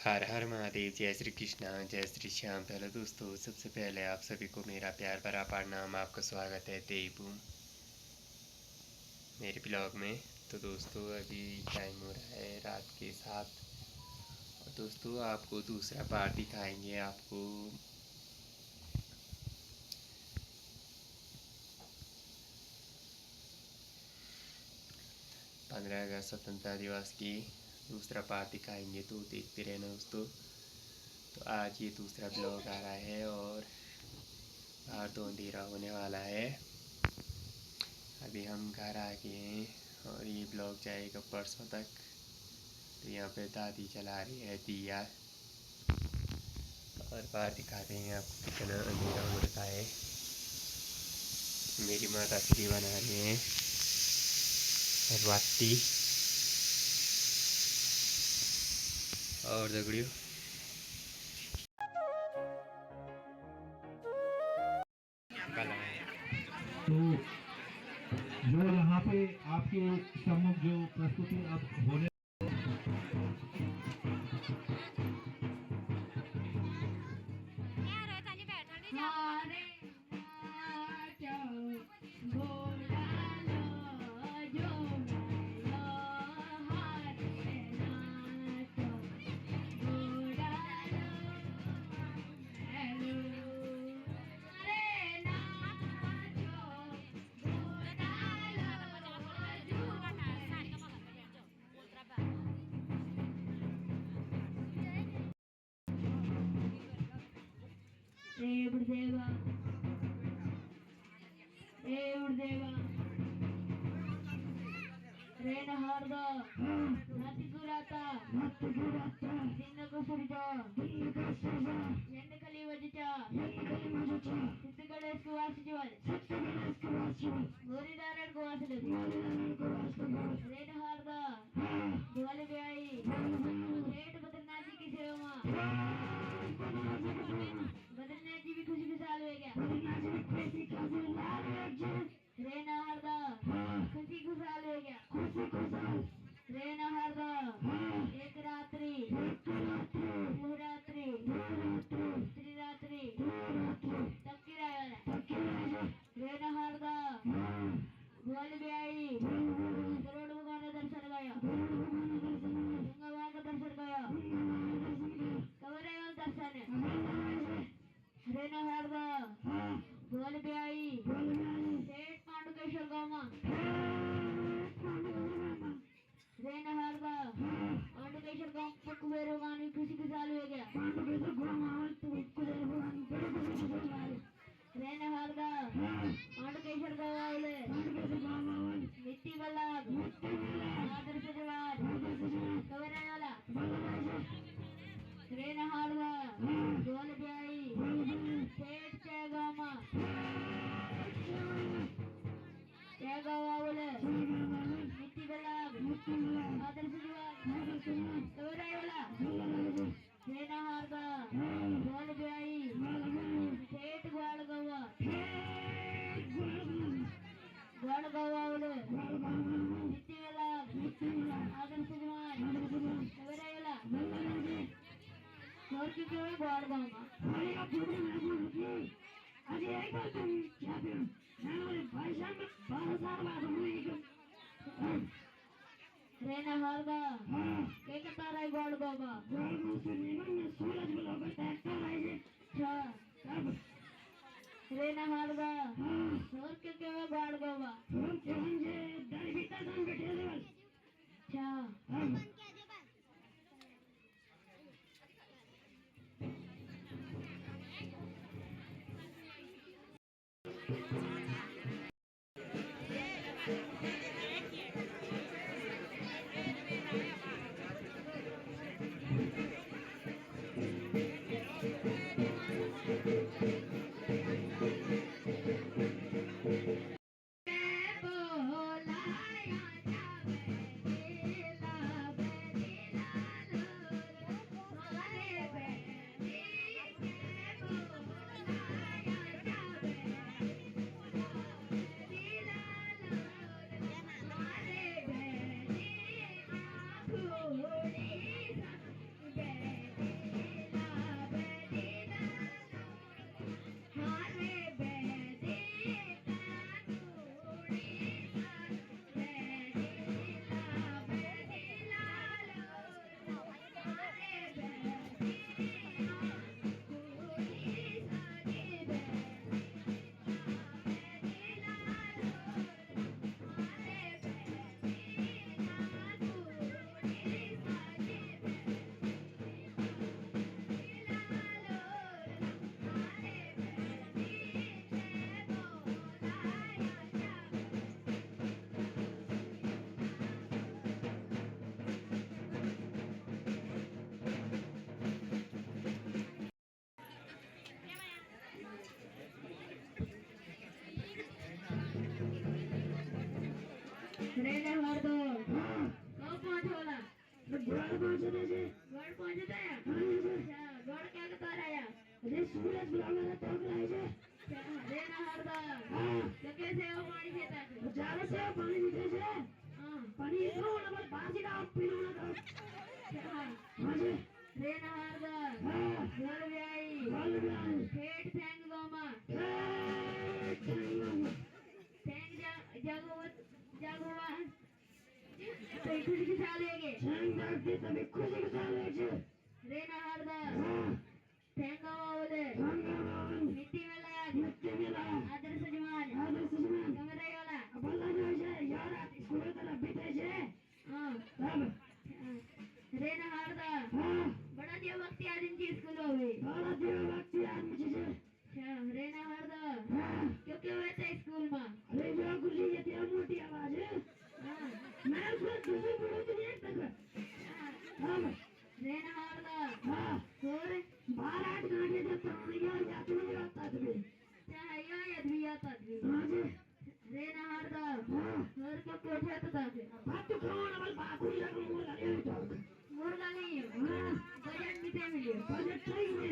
हर हर महादेव। जय श्री कृष्णा, जय श्री श्याम। पहले दोस्तों, सबसे पहले आप सभी को मेरा प्यार भरा प्रणाम। आपका स्वागत है देवभूम मेरे ब्लॉग में। तो दोस्तों, अभी टाइम हो रहा है रात के 7। और दोस्तों, आपको दूसरा पार्ट दिखाएंगे। आपको 15 अगस्त स्वतंत्रता दिवस की दूसरा पार्ट दिखाएंगे, तो देखते रहना दोस्तों। तो आज ये दूसरा ब्लॉग आ रहा है और बाहर तो अंधेरा होने वाला है। अभी हम घर आ गए हैं और ये ब्लॉग जाएगा परसों तक। तो यहाँ पे दादी चला रही है दिया और बाहर दिखाते हैं आपको कितना अंधेरा हो रखा है। मेरी माता श्री बना रही हैं बाती और दगड़ियों तो जो यहाँ पे आपके सम्मुख जो प्रस्तुति अब होने से पानी मीठे से पानी इतना होना बस बासी का पीना ना करो हाँ जी रे नहार दा गोल ब्याई फेट थैंग गोमा थैंग जागोवा तो खुशी के साथ लेके तभी खुशी के साथ लेके रे नहार दा थैंग गोवा बोले मिट्टी में लगा आदर सजमान कमरे वाला बल्ला जो है यार स्कूल तरफ बैठे छे हाँ तब रे नहार दा बड़ा दियो वक्त याद इन चीज को लो भाई बड़ा दियो वक्त याद मुझे छे रे नहार दा क्यों क्यों वैसे स्कूल में अरे जो खुशी ये तेरा मोटी आवाज है मैं उसको दूसरी बोलो तो नहीं तक रे नहार दा और 12 घंटे जब पुरानी यार जाती नहीं रहता तुम्हें यो यदवी आता थी हाँ जी रे नहार दा और क्यों कोठे तो था बात तो करो ना बल बाकू ही रखो मुर्गा ले उठाओ मुर्गा नहीं है बजट कितने मिले बजट सही है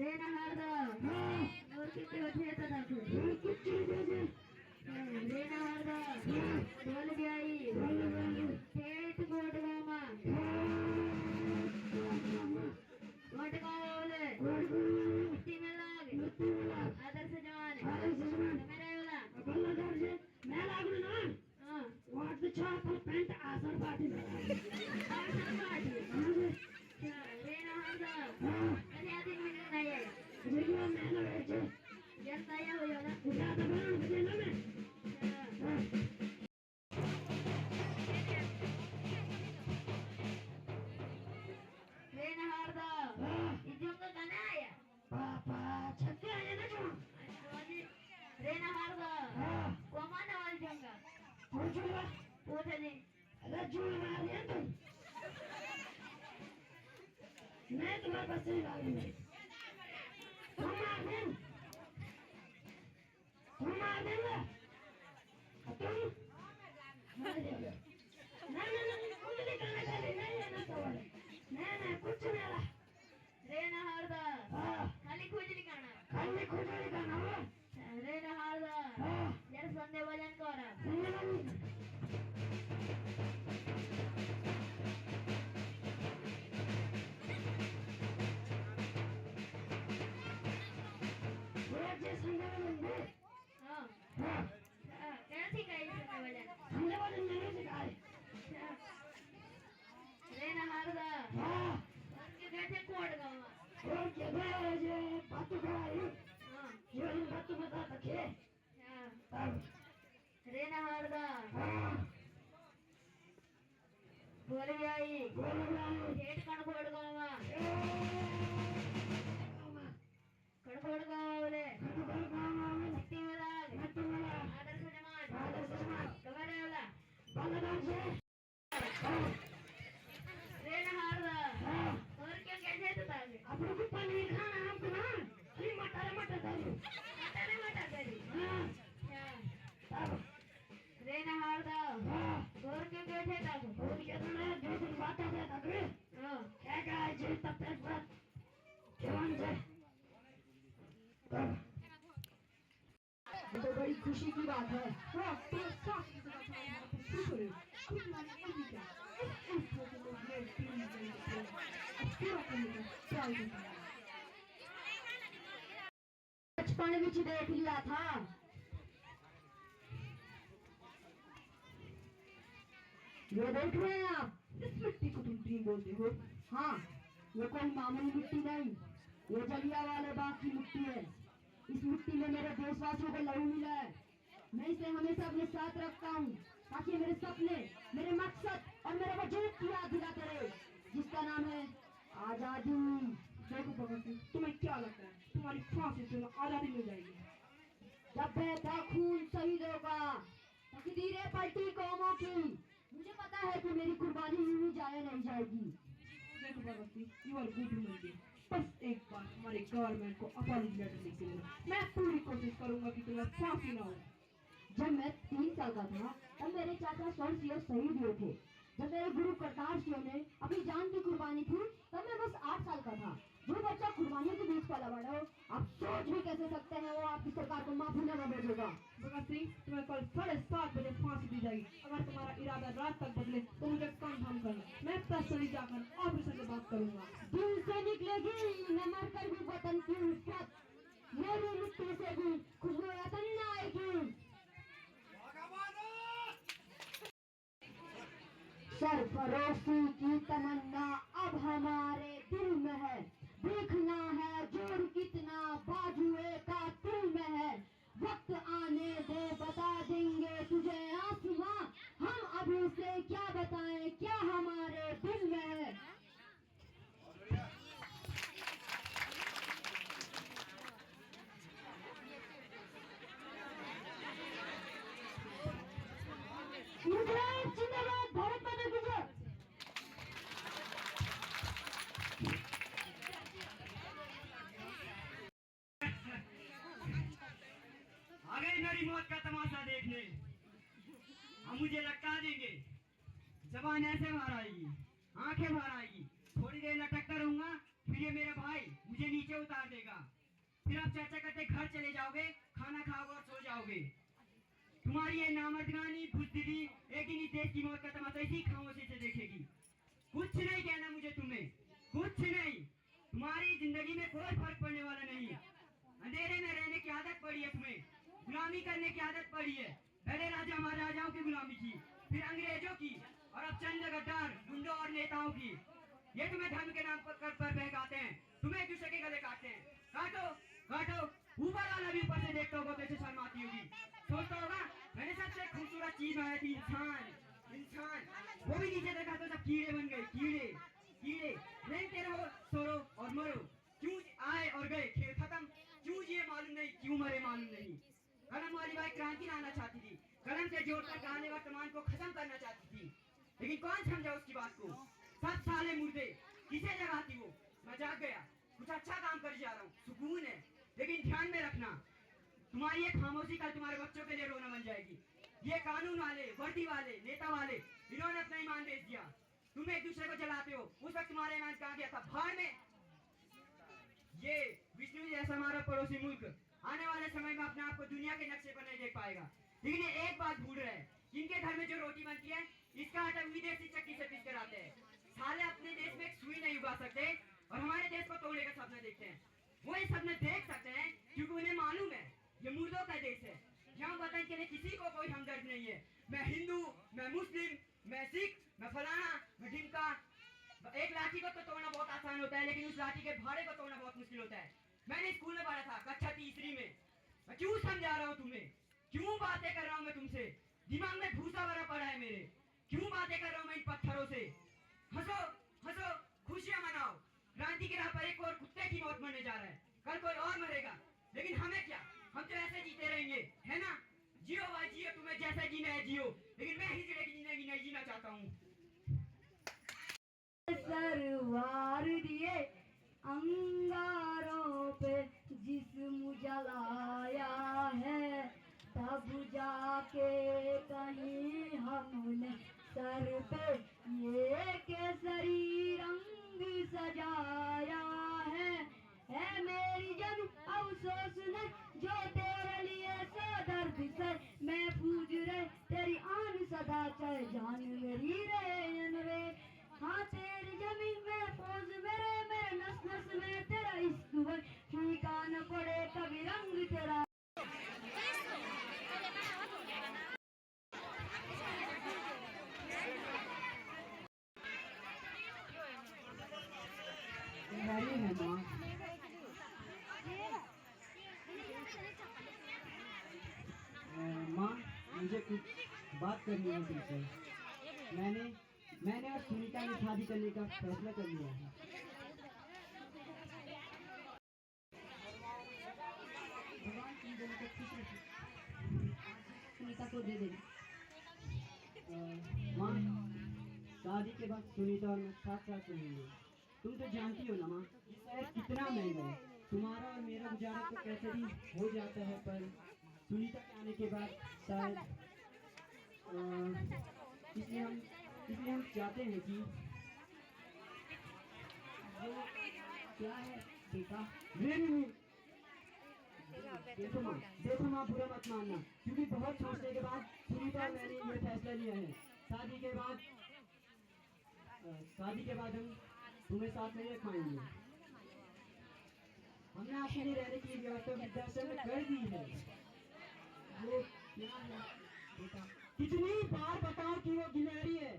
रे नहार दा और क्यों कोठे तो था कुछ चीज है रे नहार दा बोल गई खेत गोटगामा गोटगामा बोले मिट्टी में लाग आदर से जवान मेरा वाला बल्ला दर्जे मैं लागू ना हाँ व्हाट द चप्पल पैंट आसर पार्टी में आसन पार्टी रे नहार दा अरे आदि मिल नहीं है वीडियो में ना भेजे जनता या हो जाना ज्यादा बना मुझे ना मैं रे नहार दा इजोंगा गाना आया पापा छक्के आए ना जो रे नहार दा कोमाना वाल जोंगा पूछूंगा पूछने अरे झूठ मार रहे तुम मैं तुम्हारे पास नहीं लाऊंगी तुम मार दे तुम मार देंगे तुम मार देंगे नहीं कुछ नहीं करना चाहिए नहीं ना सवाल नहीं कुछ नहीं रहा रे नहार दा हाँ खाली खुजली खाना खाली कुछ नहीं करना हो रे नहार दा हाँ यार संदे वजन करा हाँ कैसी कही संदे वजन रे नहार दा उनके बैठे कोड गावा हाँ रे नहार दा बोल गई डेट कणकोड गावा कणकोड गावा बोले मिट्टी में लाग आदर से जमान कमरे वाला रे नहार दा और क्या कैसे तो ताजे अपने को पनीर खाना हमको ना अरे मटर मटर करो मटा करी तब रे नहार दा और क्या कैसे ताजे और क्या तो ना जो दिन बात है तक हाँ क्या क्या जी तब तक बात जवान से तब ये तो बड़ी खुशी की बात है हाँ तो साफ खुश हो रहे खुश माने नहीं क्या बचपन विच देख लिया था ये देख रहे हैं आप इस मिट्टी को तुम टीम बोलते हो हाँ ये कोई मामूली मिट्टी नहीं ये जलियांवाले बाग की मिट्टी है इस मिट्टी में मेरे देशवासियों को लहू मिला है मैं इसे हमेशा अपने साथ रखता हूँ ताकि मेरे सपने मेरे मकसद और मेरे वजूद की याद दिलाते रहे जिसका नाम है आजादी। देखो भगत सिंह तुम्हें क्या लगता है तुम्हारी फांसी से आजादी मिल जाएगी जब बहता खून शहीदों का तकदीरें पलटी कौमों की मुझे पता है कि मेरी कुर्बानी यूं ही जाया नहीं जाएगी। देखो Bhagat Singh you are good human being बस एक बार हमारे गवर्नमेंट को अपॉलजी लेटर लिख दो मैं पूरी कोशिश करूंगा कि तुम्हें फांसी ना हो। जब मैं 3 साल का था तब मेरे चाचा स्वर्ण सिंह शहीद हुए थे। जब मेरे गुरु करतार सिंह ने अपनी जान की कुर्बानी थी तब मैं बस 8 साल का था। जो बच्चा कुर्बानियों के बीच पला बड़ा हो आप सोच भी कैसे सकते हैं वो आपकी सरकार को माफी न भेजेगा। भगत सिंह, तुम्हें कल 7:30 बजे फांसी दी जाएगी। अगर तुम्हारा इरादा रात तक बदले तो मुझे कंफर्म करना, मैं पर्सनली जाकर ऑफिसर से बात करूंगा। दिल से निकलेगी न मरकर भी वतन की उल्फत, मेरी मिट्टी से भी खुशबू वतन न आएगी। सरफरोशी की तमन्ना अब हमारे दिल में है, देखना है जोर कितना बाजुए का दिल में है। वक्त आने दे बता देंगे तुझे आसमां, हम अभी से क्या बताएं क्या हमारे दिल में है। इंग्लैंड जिंदाबाद, भारत माता की जय। आ गई मेरी मौत का तमाशा देखने। अब मुझे लटका देंगे, जबान ऐसे बाहर आएगी, आंखें बाहर आएगी, थोड़ी देर लटकता रहूंगा, फिर ये मेरा भाई मुझे नीचे उतार देगा। फिर आप चर्चा करते घर चले जाओगे, खाना खाओगे और सो जाओगे। तुम्हारी ये नामर्दगानी बुजदिली एक दिन इस देश की मौत का तमाशा इसी खामोशी से देखेगी। कुछ नहीं कहना मुझे तुम्हें, कुछ नहीं। तुम्हारी जिंदगी में कोई फर्क पड़ने वाला नहीं है। अंधेरे में रहने की आदत पड़ी है तुम्हें, गुलामी करने की आदत पड़ी है। पहले राजा महाराजाओं की गुलामी की, फिर अंग्रेजों की, और अब चंद गद्दार गुंडों और नेताओं की। ये तुम्हें धर्म के नाम पर बहकाते हैं, तुम्हें एक दूसरे के गले काटते हैं। काटो काटो, ऊपर वाला भी ऊपर से देखता होगा, कैसे शर्म आती होगी। सोचता होगा मैंने सबसे खूबसूरत चीज बनाई थी, इंसान। इंसान वो भी नीचे देखा तो सब कीड़े बन गए, कीड़े कीड़े। रेंगते रहो, सोरो और मरो। क्यों आए और गए, खेल खत्म। क्यों जिए मालूम नहीं, क्यों मरे मालूम नहीं। कलम वाली बाई क्रांति लाना चाहती थी, कलम से जोड़कर गाने वर्तमान को खत्म करना चाहती थी, लेकिन कौन समझा उसकी बात को। सब साले मुर्दे, किसे जगाती वो। मैं जाग गया, कुछ अच्छा काम कर जा रहा हूँ, सुकून है। लेकिन ध्यान में रखना, तुम्हारी ये खामोशी कल तुम्हारे बच्चों के लिए रोना बन जाएगी। ये कानून वाले, वर्दी वाले, नेता वाले, इन्होंने अपना ईमान बेच दिया। तुम एक दूसरे को जलाते हो, उस वक्त तुम्हारा ईमान कहाँ गया था, भाड़ में। ये विष्णु जैसा हमारा पड़ोसी मुल्क आने वाले समय में अपने आप को दुनिया के नक्शे पर नहीं देख पाएगा। लेकिन ये एक बात भूल रहे हैं, इनके घर में जो रोटी बनती है, इसका आटा विदेशी चक्की से पीस कर आते हैं। साले अपने देश में एक सुई नहीं उगा सकते और हमारे देश को तोड़ने का सपना देखते हैं। वो ये सपने देख सकते हैं क्योंकि उन्हें मालूम है ये मुर्दों का देश है। यहाँ वतन के लिए किसी को कोई हमदर्द नहीं है। मैं हिंदू, मैं मुस्लिम, मैं सिख, मैं फलाना, मैं ढिमका। एक लाठी को तो तोड़ना बहुत आसान होता है, लेकिन उस लाठी के भाड़े को तोड़ना बहुत मुश्किल होता है। मैंने स्कूल में पढ़ा था, कक्षा 3 में। मैं क्यों समझा रहा हूँ तुम्हें, क्यों बातें कर रहा हूँ मैं तुमसे। दिमाग में भूसा भरा पड़ा है मेरे, क्यों बातें कर रहा हूँ मैं इन पत्थरों से। हंसो हंसो, खुशियां मनाओ। क्रांति की राह पर एक और कुत्ते की मौत मरने जा रहा है, कल कोई और मरेगा, लेकिन हमें क्या, हम तो ऐसे जीते रहेंगे, है ना। जियो भाई जियो, तुम्हें जैसे जीना है जियो, लेकिन मैं हिजड़े की जिंदगी नहीं जीना चाहता हूँ। सरवार दिए अंगारों पे जिस्म जलाया है, तब जाके कहीं हमने सर पे ये केसरी रंग सजाया है मेरी जन अफसोस न जो तेरे लिए सो दर्द से महफूज रहे तेरी आन सदा, चाहे जान मेरी रे। हाँ तेरी जमीन में फौज मेरे नस नस में तेरा इश्क भर, फीका न पड़े कभी रंग तेरा। माँ, मुझे कुछ बात करनी है तुमसे। मैंने और सुनीता ने शादी करने का फैसला कर लिया है। भगवान तुम दोनों को खुश रखे, सुनीता को दे दे। माँ, शादी के बाद सुनीता और मैं साथ साथ रहेंगे। तुम तो जानती हो ना माँ, ये शहर कितना महंगा है। तुम्हारा और मेरा गुजारा तो कैसे भी हो जाता है, पर सुनीता के आने के बाद शायद इसलिए हम चाहते हैं कि वो क्या है बेटा, नहीं देखो माँ बुरा मत मानना, क्योंकि बहुत सोचने के बाद सुनीता और मैंने ये फैसला लिया है। शादी के बाद हम तुम्हें साथ में रखवाएंगे। हमने आपके लिए रहने की व्यवस्था वृद्धाश्रम में कर दी है। वो क्या है बेटा, कितनी बार बताओ कि वो गिलहरी है।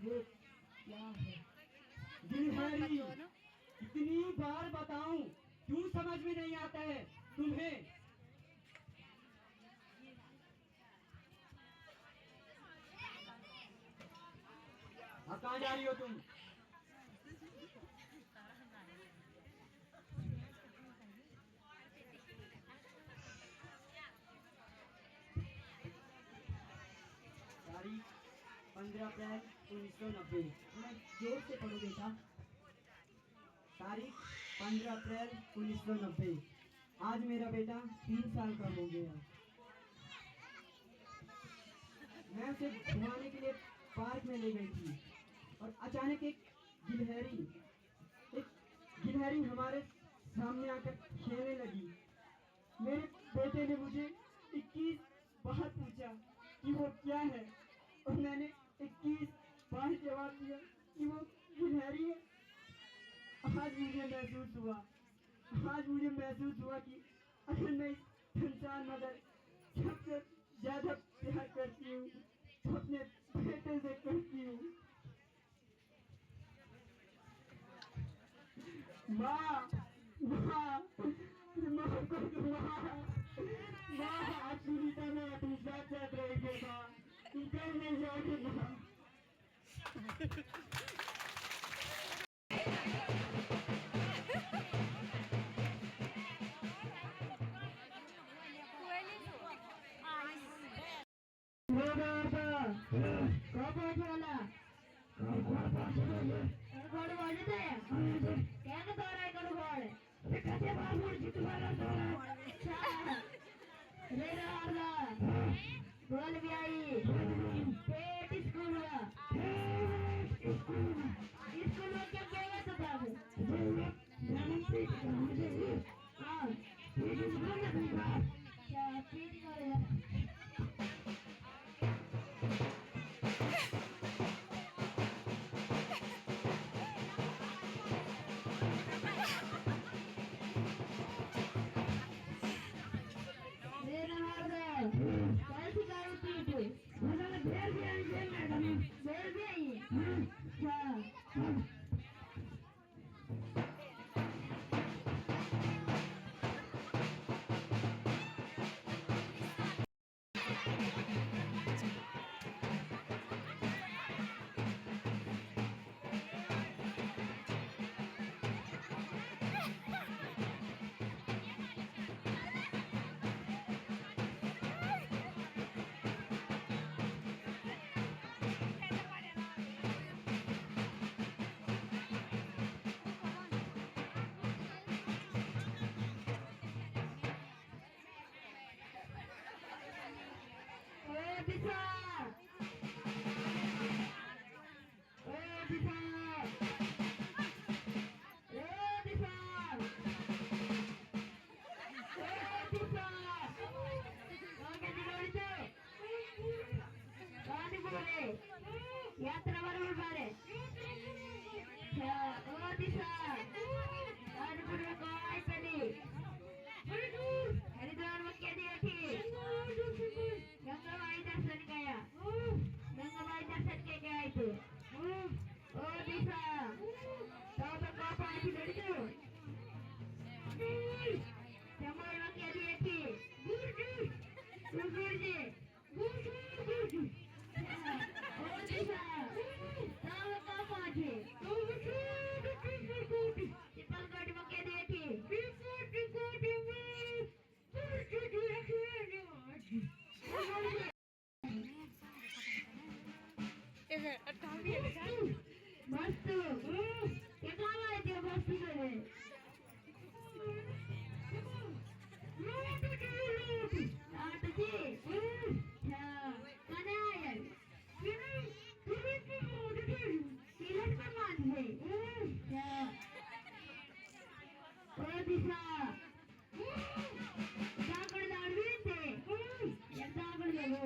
वो क्या है गिलहरी, कितनी बार बताऊं, क्यों समझ में नहीं आता है तुम्हें? अब कहाँ जा रही हो तुम? तारीख 15 अप्रैल 1990। थोड़ा जोर से पढ़ो बेटा। तारीख 15 अप्रैल 1990। आज मेरा बेटा 3 साल का हो गया। मैं उसे घुमाने के लिए पार्क में ले गई थी और अचानक एक गिलहरी हमारे सामने आकर खेलने लगी। मेरे बेटे ने मुझे 21 बार पूछा कि वो क्या है, और मैंने 21 बार जवाब दिया कि वो गिलहरी है। आज मुझे महसूस हुआ कि अगर मैं इस संसार में अगर सबसे ज्यादा प्यार करती हूँ तो अपने बेटे से करती हूँ। माँ आज सुनीता में अपनी साथ साथ रहेंगे माँ, तुम कहीं नहीं जाओगे माँ। बोल भी आई पेट स्कूल हुआ। स्कूल में क्या कहेगा सब बाबू? हाँ क्या पीट करेगा? कैसी गाड़ी पीट? जाकड जाडवी ते एक जाकड गेलो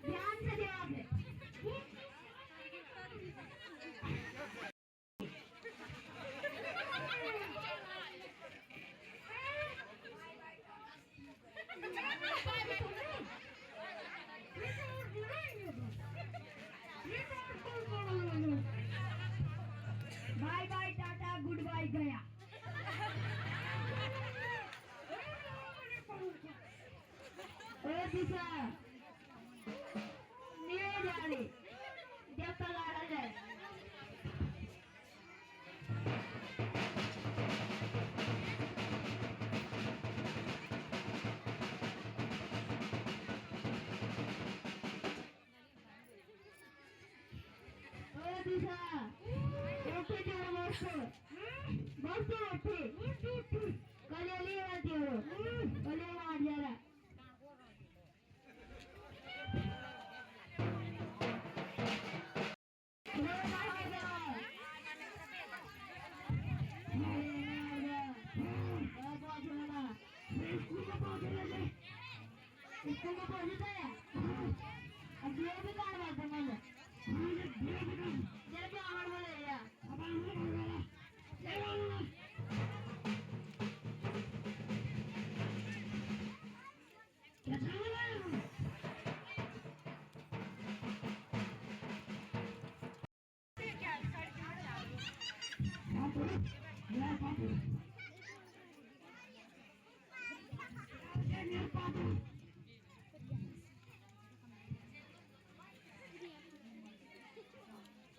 ध्यान से जवाब दे bye bye tata goodbye गया ओ दिशा नीळे झाले देवता लाडा जाय ओ दिशा ओटे जोर मस्त ओटे कलेली वाजरो कले वाजरा इसको पहुंचता है अब ये भी कार बात है जरा क्या आवाज बोले यार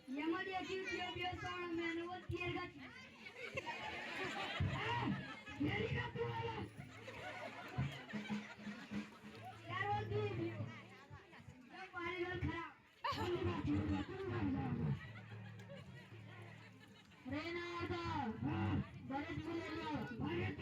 यामध्ये अशी दिवस पाहून मेनवर तियर घातली मेरी का तू आला यार वो तू पानी जल खराब रेना आता बरेच बोललो बरेच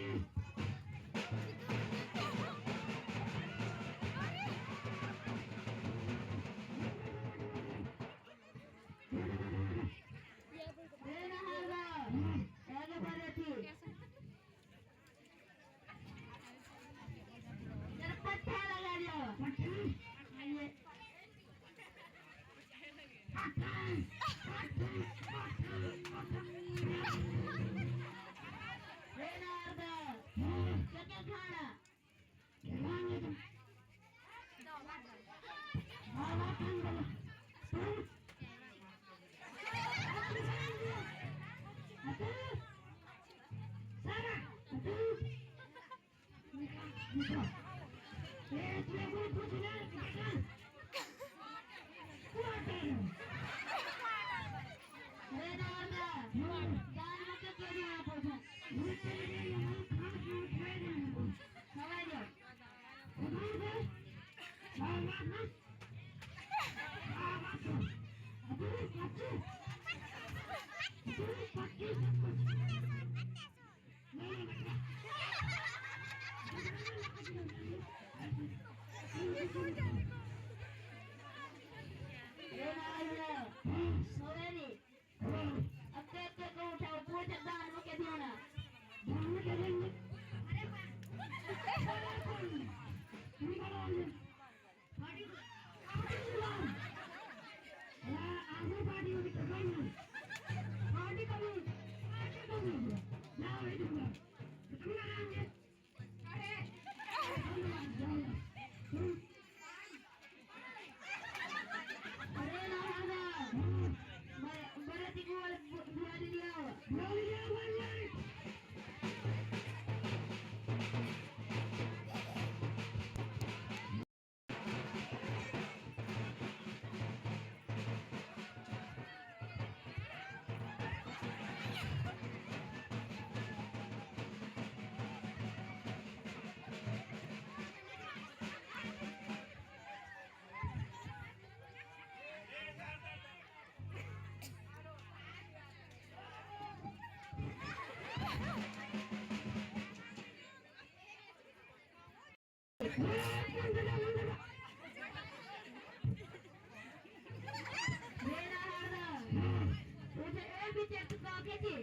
तुझे एक भी चेक का के जी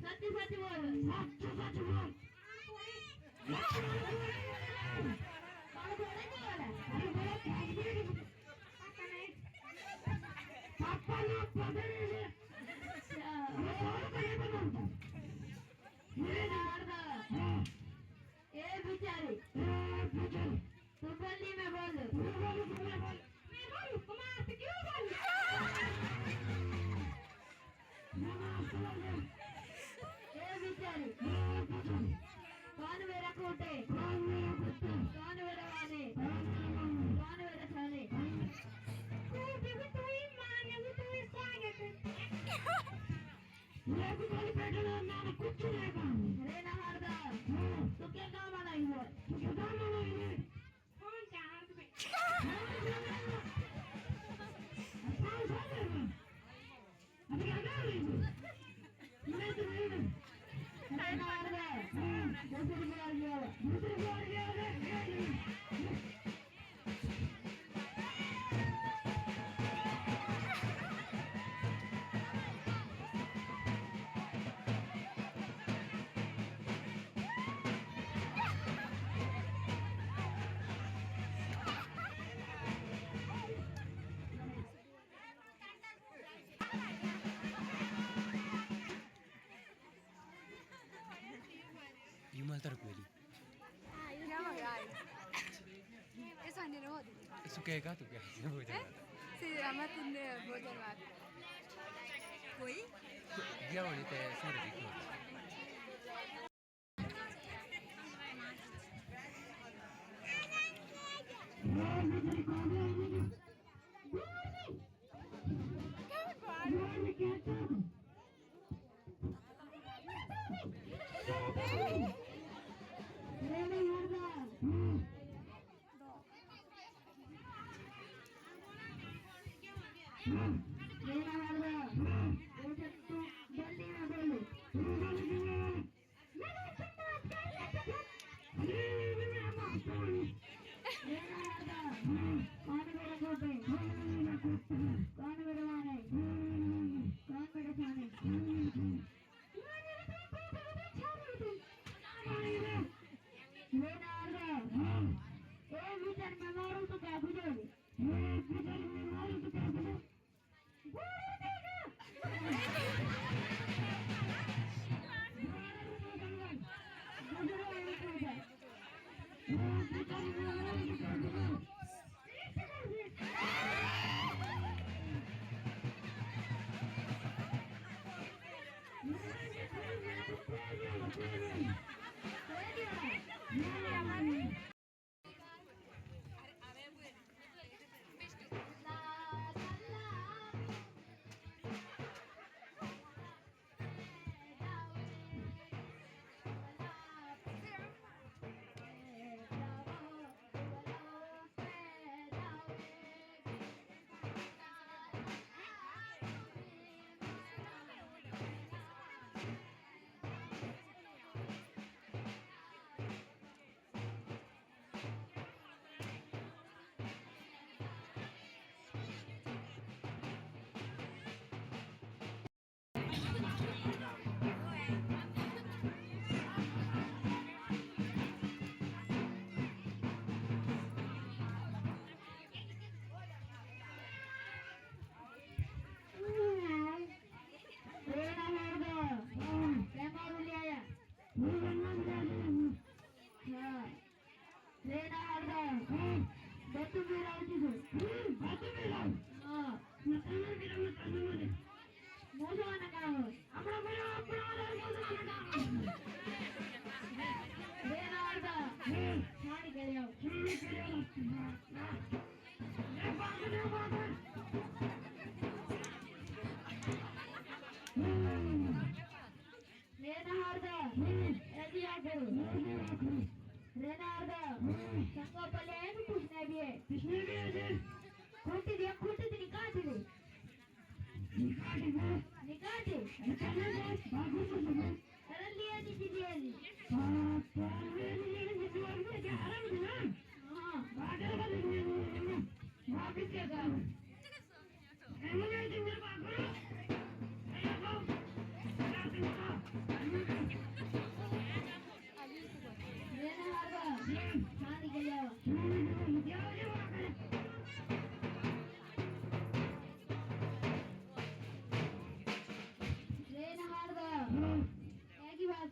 सच सच बोल कौन बोले नहीं वाला पापा ने पकड़े ये ए बेचारे तू बोली मैं बोल कुमार से क्यों बोल ए बेचारे कौन मेरा कोटे कौन मेरा वाने कौन मेरा छाने कोटे भी तू ही माने भी तू ही स्वागत मैं भी बोली बैठना ना कुछ नहीं काम अरे ना हरदा तू क्या काम बनाई हुआ तू क्या काम बनाई है कौन चाह तुम्हें अभी क्या कर रही है मैं तो नहीं हूं अरे ना हरदा दूसरी बार गया Jumal taruh beli. Ya magari. Eso ni lo hobi. Suka ka tu kaya? Si amat tunde bojan mat. Koi? Dia wanita sudah ikut. Woo!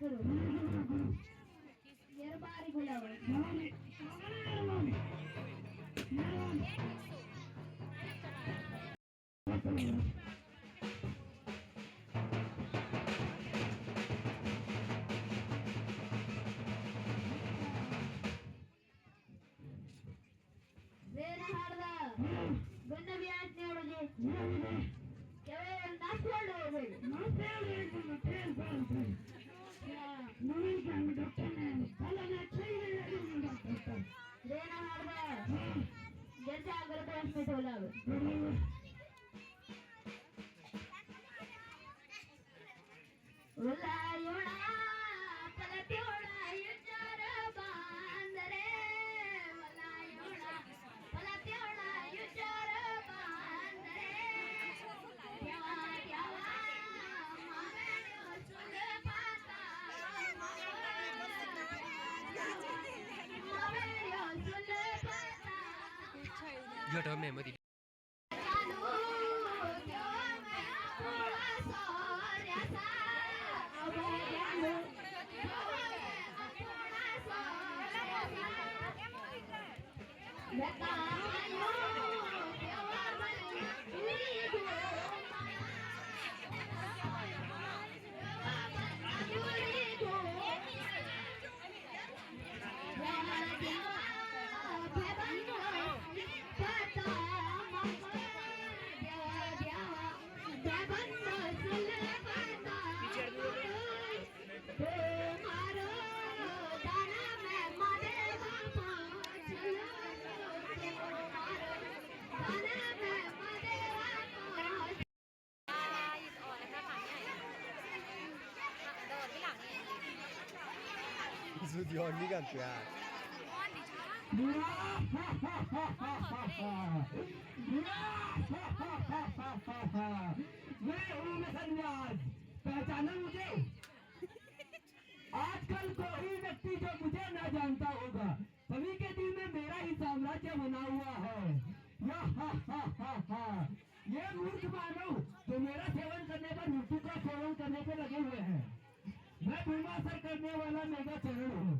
करो यार बारी बुलाओ ಬೇರೆ ಹಾಡ್ದ ಬೆನ್ನ ಬ್ಯಾಟ್ ನೋಡೋದು ಕೆಲವು ನಾಚ್ಕೊಂಡು ಹೋಗ್ಬೇಕು ಬೇರೆ ಹಾಡ್ದ ಜಲ್ದಿ ಆಗರುತ್ತೆ ಅನ್ಸ್ಬಿಟ್ಟು ಹೋಲಾಗ ಉಲಾಯೋಣ ಪಲತ್ಯೋಣ ಯುಚಾರ ಬಾಂದರೆ ಉಲಾಯೋಣ ಪಲತ್ಯೋಣ ಯುಚಾರ ಬಾಂದರೆ ಯಾವ ಯಾವ ಮಾವೇನು ಸುಳ್ಳು ಪಾತ ಮಾವೇನು ಸುಳ್ಳು ಪಾತ Yo también meสุดยอดนี่กันจ้า मैं हूँ मिसन्याज, पहचाना मुझे? आजकल कोई व्यक्ति जो मुझे न जानता होगा, सभी के दिल में मेरा ही साम्राज्य बना हुआ है। ये मूर्ख मानव जो मेरा सेवन करने पर मृत्यु का सेवन करने पे लगे हुए हैं। मैं भूमासर करने वाला मेगा चरण हूँ।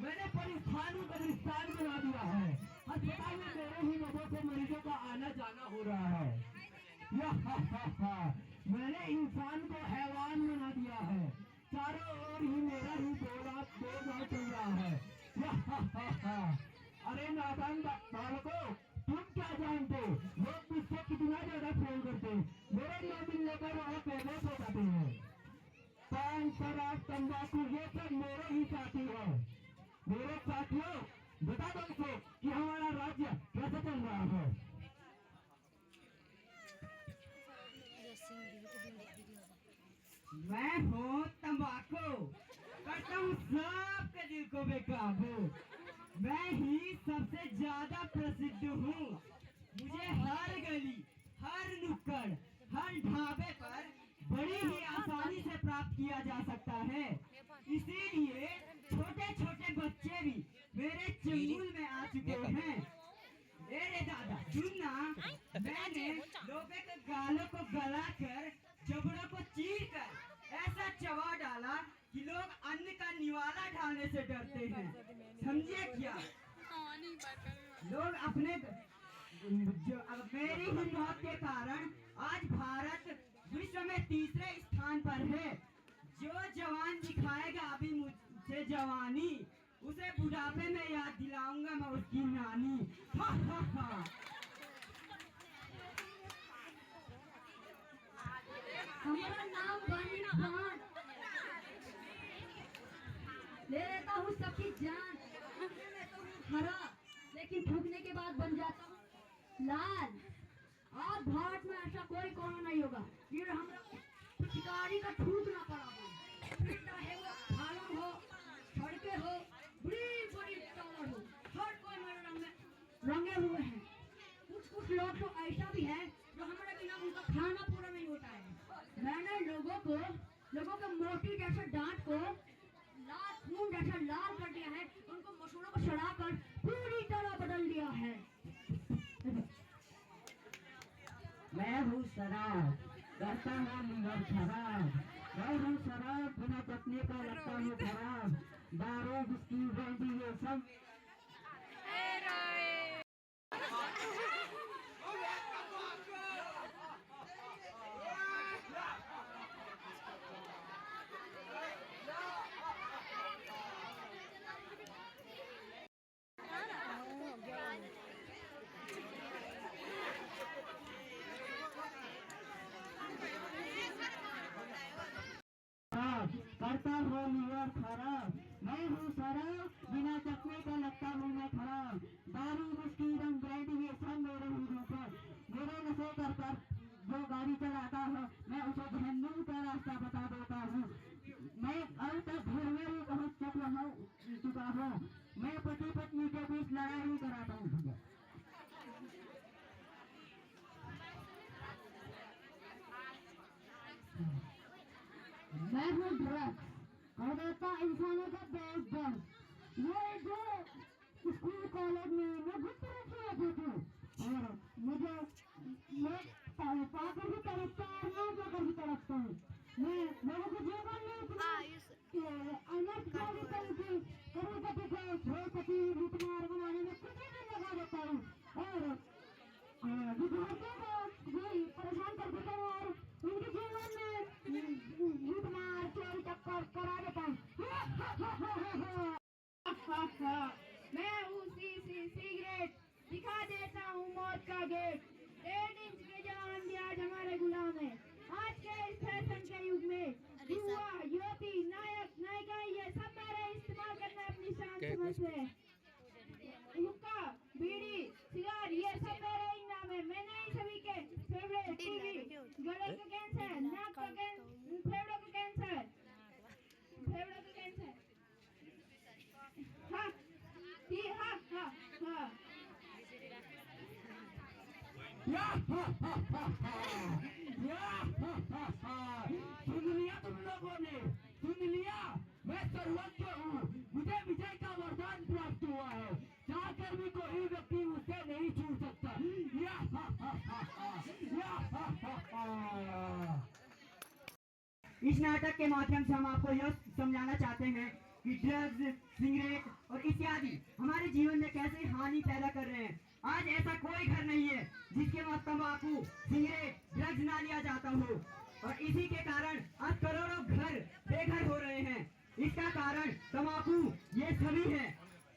मैंने परिस्थान को कब्रिस्तान बना दिया है। अस्पताल में मेरे ही मदद से मरीजों का आना जाना हो रहा है। मैंने इंसान को हैवान बना दिया है। चारों ओर ही मेरा ही दो गाँव चल रहा है। अरे नादान बालकों, तुम क्या जानते? लोग मुझसे कितना ज्यादा प्रेम करते, मेरे नाम मिलने पर वहाँ फेमस हो जाते हैं। पान, शराब, तंबाकू ये सब मेरे ही साथी है। मेरे साथियों, बता दो इसे कि हमारा राज्य कैसे चल रहा है। मैं हूँ तंबाकू, करता हूँ सबके दिल को बेकाबू। मैं ही सबसे ज्यादा प्रसिद्ध हूँ। मुझे हर गली, हर नुक्कड़, हर ढाबे पर बड़ी ही आसानी से प्राप्त किया जा सकता है। इसीलिए छोटे छोटे बच्चे भी मेरे चंगुल में आ चुके हैं। मेरे दादा सुनना, मैंने लोगों के गालों को गलाकर, जबड़ों को चीरकर ऐसा चबा डाला कि लोग अन्न का निवाला ढालने से डरते हैं। समझिए क्या? लोग अपने मेरी ही मौत के कारण आज भारत विश्व में तीसरे स्थान पर है। जो जवान दिखाएगा अभी मुझसे जवानी, उसे बुढ़ापे में याद दिलाऊंगा मैं उसकी नानी। हमारा नाम बनी खान, ले लेता हूँ सबकी जान। हरा लेकिन थूकने के बाद बन जाता हूँ लाल। आज भारत में ऐसा कोई कोना नहीं होगा ये हमरा पिचकारी का थूकना पड़ा हो। चाहे वो फार्म हो, सड़कें हो, बड़ी बड़ी टावर हो, हर कोई मेरे रंग में रंगे हुए हैं। कुछ लोग तो ऐसा भी है जो हमारे बिना उनका खाना पूरा नहीं होता है। मैंने लोगों के मोटी जैसे दांत को लाल खून जैसा लाल कर दिया है। उनको मसूड़ों को सड़ाकर पूरी तरह बदल दिया है। मैं हूँ शराब, करता हूँ निगर खराब। मैं हूँ शराब, बिना चखने का लगता हूँ खराब। दारू विस्की ब्रांडी ये सब करता हूँ लिया खराब। मैं हूँ शराब, बिना चखने का लगता हूँ मैं खराब। दारू विस्की रंग ब्रांडी ये सब मेरे ही रूप है। मेरे नशे कर जो गाड़ी चलाता है मैं उसे जहन्नुम का रास्ता बता देता हूँ। मैं अब तक घर में ही पहुँच चुका हूँ। मैं पति पत्नी के बीच लड़ाई कराता हूँ। मैं हूँ ड्रग्स, कर देता इंसानों का बेइज्जत। ये जो स्कूल कॉलेज में मैं गुप्त रूप से रहती थी और मुझे मैं पाकर भी तड़पता और ना पाकर भी तड़पता हूँ। मैं लोगों को जीवन में अनर्थ जारी करी थी। करोड़पति को करोड़पति लूटमार बनाने में कुछ भी लगा देता हूँ और विद्यार्थियों को भी परेशान कर देता हूँ और उनके जीवन में लूटमार चोरी चक्कर करा देता हूँ। मैं हूँ सिगरेट, दिखा देता हूँ मौत का गेट। 1.5 इंच के जवान भी आज हमारे गुलाम है। आज के इस फैशन के युग में युवा युवती नायक नायिका ये सब मेरे इस्तेमाल करना अपनी शान समझते हैं। हुक्का बीड़ी सिगार ये सब मेरे ही नाम है। मैंने ही सभी के फेवरेट टीवी, गले का कैंसर, नाक का कैंसर, फेफड़ों का कैंसर, हाँ हाँ हाँ हाँ सुन लिया तुम लोगों ने, सुन लिया। मैं सर्वज्ञ हूँ, मुझे विजय का वरदान प्राप्त हुआ है। चाहकर भी कोई व्यक्ति मुझसे नहीं छू सकता। इस नाटक के माध्यम से हम आपको यह समझाना चाहते हैं कि ड्रग्स, सिगरेट और इत्यादि हमारे जीवन में कैसे हानि पैदा कर रहे हैं। आज ऐसा कोई घर नहीं है जिसके पास तंबाकू, सिगरेट, ड्रग्स ना लिया जाता हो और इसी के कारण आज करोड़ों घर बेघर हो रहे हैं। इसका कारण तंबाकू ये सभी है,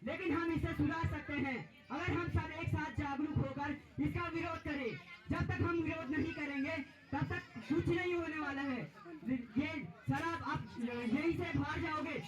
लेकिन हम इसे सुधार सकते हैं अगर हम सब एक साथ जागरूक होकर इसका विरोध करें। जब तक हम विरोध नहीं करेंगे तब तक कुछ नहीं होने वाला है। ये शराब आप यहीं से बाहर जाओगे